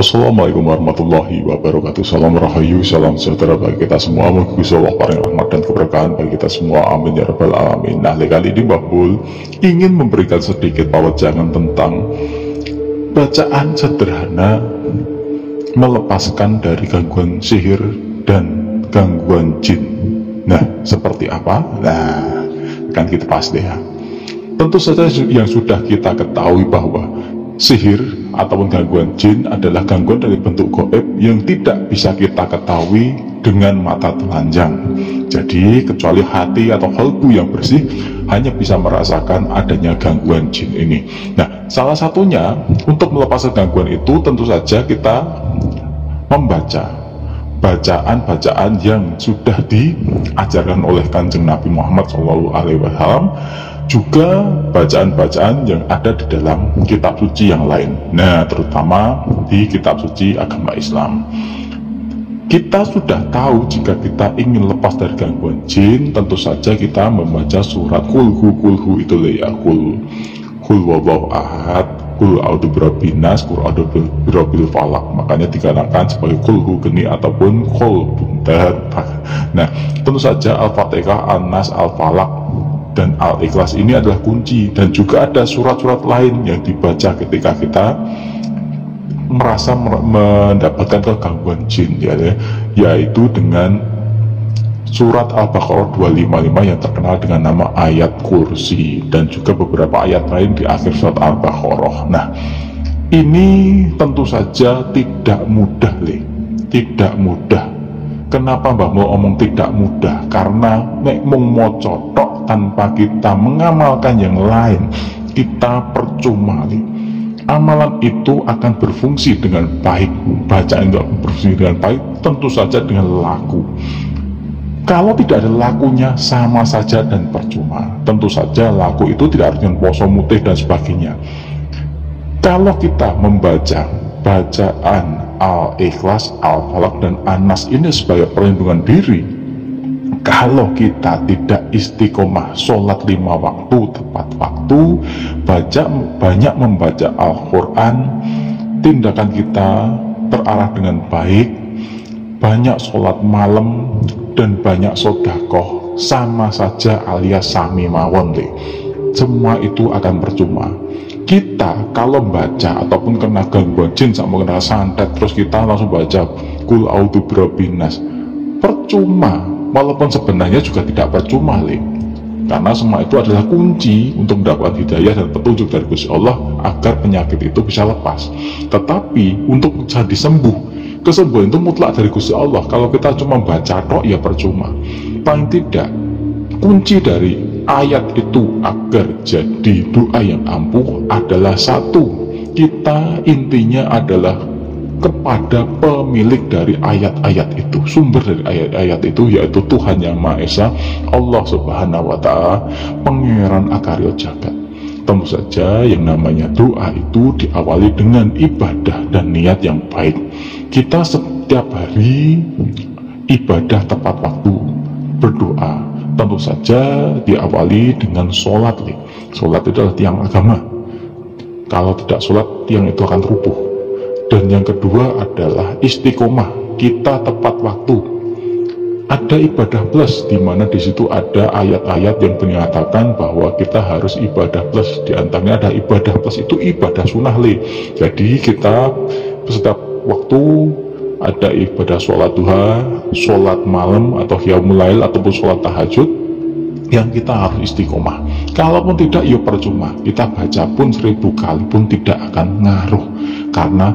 Assalamualaikum warahmatullahi wabarakatuh. Salam rahayu, salam sejahtera bagi kita semua. Moga Gusti Allah paring rahmat dan keberkahan bagi kita semua. Amin ya rabbal alamin. Nah, kali ini Mbah Mul ingin memberikan sedikit pawajangan tentang bacaan sederhana melepaskan dari gangguan sihir dan gangguan jin. Nah, seperti apa? Nah, akan kita bahas deh ya. Tentu saja yang sudah kita ketahui bahwa sihir ataupun gangguan jin adalah gangguan dari bentuk gaib yang tidak bisa kita ketahui dengan mata telanjang. Jadi kecuali hati atau kalbu yang bersih hanya bisa merasakan adanya gangguan jin ini. Nah, salah satunya untuk melepaskan gangguan itu tentu saja kita membaca bacaan-bacaan yang sudah diajarkan oleh Kanjeng Nabi Muhammad SAW, juga bacaan-bacaan yang ada di dalam kitab suci yang lain. Nah, terutama di kitab suci agama Islam. Kita sudah tahu jika kita ingin lepas dari gangguan jin, tentu saja kita membaca surat kulhu itu ya, kul wallahu ahad, kul a'udzu birabbin nas, kul a'udzu birabbil falaq. Makanya dikatakan sebagai kulhu geni ataupun kul buntar. Nah, tentu saja Al-Fatihah, An-Nas, Al-Falaq dan Al-Ikhlas ini adalah kunci, dan juga ada surat-surat lain yang dibaca ketika kita merasa mendapatkan kegangguan jin ya, yaitu dengan surat Al-Baqarah 255 yang terkenal dengan nama ayat kursi, dan juga beberapa ayat lain di akhir surat Al-Baqarah. Nah, ini tentu saja tidak mudah, tidak mudah. Kenapa Mbah Mul ngomong tidak mudah? Karena nek mung maca tok tanpa kita mengamalkan yang lain, kita percuma. Amalan itu akan berfungsi dengan baik, bacaan itu akan berfungsi dengan baik, tentu saja dengan laku. Kalau tidak ada lakunya, sama saja dan percuma. Tentu saja laku itu tidak harus dengan poso mutih dan sebagainya. Kalau kita membaca bacaan Al-Ikhlas, Al-Falaq dan An-Nas ini sebagai perlindungan diri, kalau kita tidak istiqomah sholat 5 waktu tepat waktu, banyak membaca Al-Quran, tindakan kita terarah dengan baik, banyak sholat malam dan banyak sodakoh, sama saja alias sami mawon, semua itu akan percuma. Kita kalau baca ataupun kena gangguan jin sama kena santet, terus kita langsung baca kul a'udzu birabbin nas, percuma. Walaupun sebenarnya juga tidak percuma, karena semua itu adalah kunci untuk mendapatkan hidayah dan petunjuk dari Gusti Allah agar penyakit itu bisa lepas. Tetapi untuk jadi sembuh, kesembuhan itu mutlak dari Gusti Allah. Kalau kita cuma baca tok ya percuma. Paling tidak kunci dari ayat itu agar jadi doa yang ampuh adalah satu, kita intinya adalah kepada pemilik dari ayat-ayat itu, sumber dari ayat-ayat itu, yaitu Tuhan Yang Maha Esa, Allah Subhanahu wa Ta'ala, Pangeran Akarya Jagat. Tentu saja yang namanya doa itu diawali dengan ibadah dan niat yang baik. Kita setiap hari ibadah tepat waktu, berdoa tentu saja diawali dengan sholat. Sholat itu adalah tiang agama. Kalau tidak sholat, tiang itu akan rubuh. Dan yang kedua adalah istiqomah, kita tepat waktu. Ada ibadah plus, di mana di situ ada ayat-ayat yang menyatakan bahwa kita harus ibadah plus. Di antaranya ada ibadah plus itu ibadah sunnah. Jadi kita setiap waktu ada ibadah sholat duha, sholat malam atau qiyamul lail ataupun sholat tahajud yang kita harus istiqomah. Kalaupun tidak, ya percuma. Kita baca pun 1000 kali pun tidak akan ngaruh, karena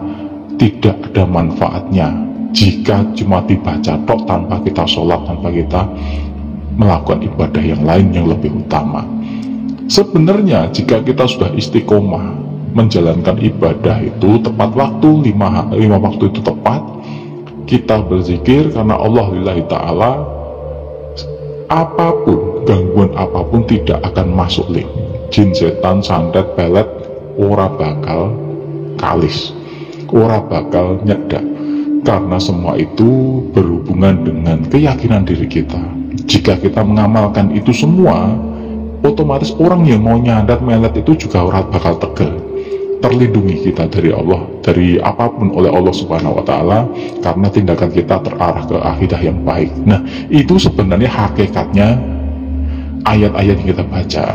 tidak ada manfaatnya jika cuma dibaca tok tanpa kita sholat, tanpa kita melakukan ibadah yang lain yang lebih utama. Sebenarnya jika kita sudah istiqomah menjalankan ibadah itu tepat waktu, 5 waktu itu tepat, kita berzikir karena Allah lillahi ta'ala, apapun, gangguan apapun tidak akan masuk. Jin, setan, santet, pelet ora bakal kalis, ora bakal nyedak, karena semua itu berhubungan dengan keyakinan diri kita. Jika kita mengamalkan itu semua, otomatis orang yang mau nyandat melet itu juga ora bakal tegel. terlindungi kita dari Allah, dari apapun oleh Allah Subhanahu wa Ta'ala, karena tindakan kita terarah ke akidah yang baik. Nah, itu sebenarnya hakikatnya ayat-ayat yang kita baca.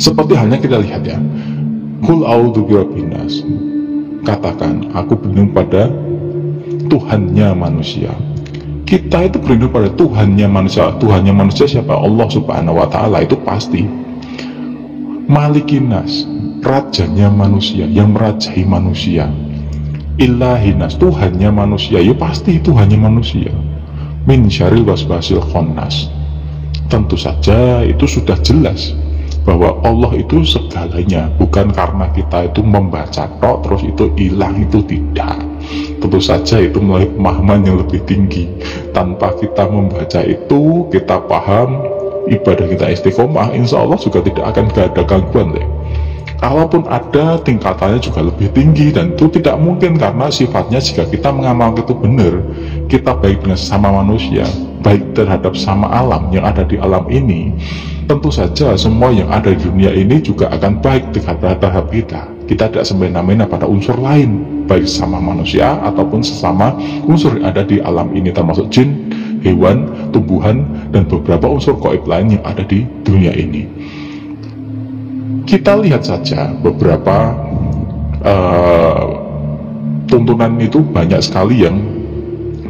Seperti halnya kita lihat ya, Qul a'udzu birabbin nas, katakan aku berlindung pada Tuhannya manusia. Kita itu berlindung pada Tuhannya manusia. Tuhannya manusia siapa? Allah Subhanahu wa Ta'ala, itu pasti. Malikin nas, rajanya manusia, yang merajai manusia. Ilahinas, Tuhannya manusia, ya pasti Tuhannya manusia. Min syarril waswasil khannas, tentu saja itu sudah jelas bahwa Allah itu segalanya, bukan karena kita itu membaca tok terus itu hilang, itu tidak. Tentu saja itu melalui pemahaman yang lebih tinggi. Tanpa kita membaca itu, kita paham, ibadah kita istiqomah, insya Allah juga tidak akan ada gangguan deh. Kalaupun ada, tingkatannya juga lebih tinggi, dan itu tidak mungkin karena sifatnya jika kita mengamalkan itu benar, kita baik dengan sesama manusia, baik terhadap sama alam yang ada di alam ini, tentu saja semua yang ada di dunia ini juga akan baik terhadap kita. Kita tidak semena-mena pada unsur lain, baik sama manusia ataupun sesama unsur yang ada di alam ini, termasuk jin, hewan, tumbuhan, dan beberapa unsur gaib lain yang ada di dunia ini. Kita lihat saja beberapa tuntunan itu banyak sekali yang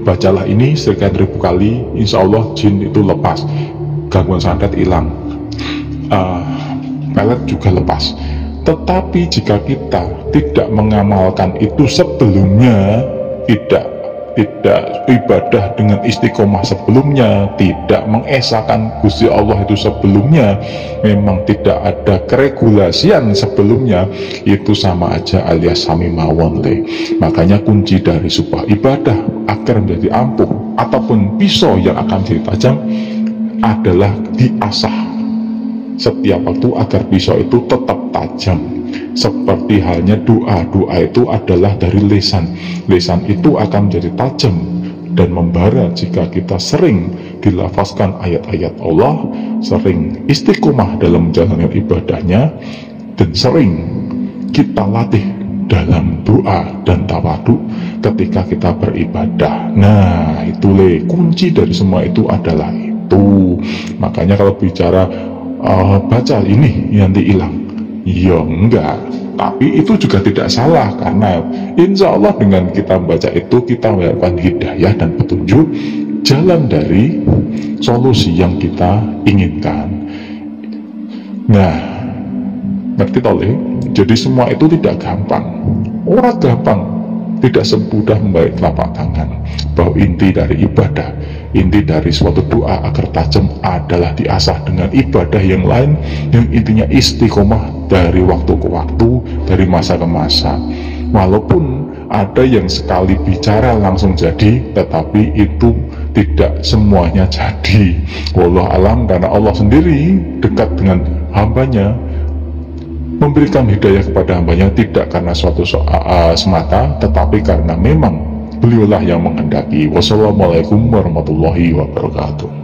bacalah ini sekian ribu kali, insya Allah jin itu lepas, gangguan santet hilang, pelet juga lepas. Tetapi jika kita tidak mengamalkan itu sebelumnya, tidak ibadah dengan istiqomah sebelumnya, tidak mengesahkan Gusti Allah itu sebelumnya, memang tidak ada keregulasian sebelumnya, itu sama aja alias sami mawon le. Makanya kunci dari sebuah ibadah agar menjadi ampuh ataupun pisau yang akan jadi tajam adalah diasah setiap waktu agar pisau itu tetap tajam. Seperti halnya doa itu adalah dari lisan. Lisan itu akan menjadi tajam dan membara jika kita sering dilafazkan ayat-ayat Allah, sering istiqomah dalam menjalankan ibadahnya, dan sering kita latih dalam doa dan tawadu ketika kita beribadah. Nah, itu kunci dari semua itu adalah itu. Makanya kalau bicara baca ini nanti hilang, ya enggak, tapi itu juga tidak salah, karena insya Allah dengan kita membaca itu kita mendapatkan hidayah dan petunjuk jalan dari solusi yang kita inginkan. Nah, ngerti toleh? Jadi semua itu tidak gampang, orang gampang, tidak semudah membalik telapak tangan. Bahwa inti dari ibadah, inti dari suatu doa agar tajam adalah diasah dengan ibadah yang lain yang intinya istiqomah dari waktu ke waktu, dari masa ke masa. Walaupun ada yang sekali bicara langsung jadi, tetapi itu tidak semuanya jadi. Wallahu alam, karena Allah sendiri dekat dengan hambanya, memberikan hidayah kepada hambanya tidak karena suatu semata, tetapi karena memang beliaulah yang menghendaki. Wassalamualaikum warahmatullahi wabarakatuh.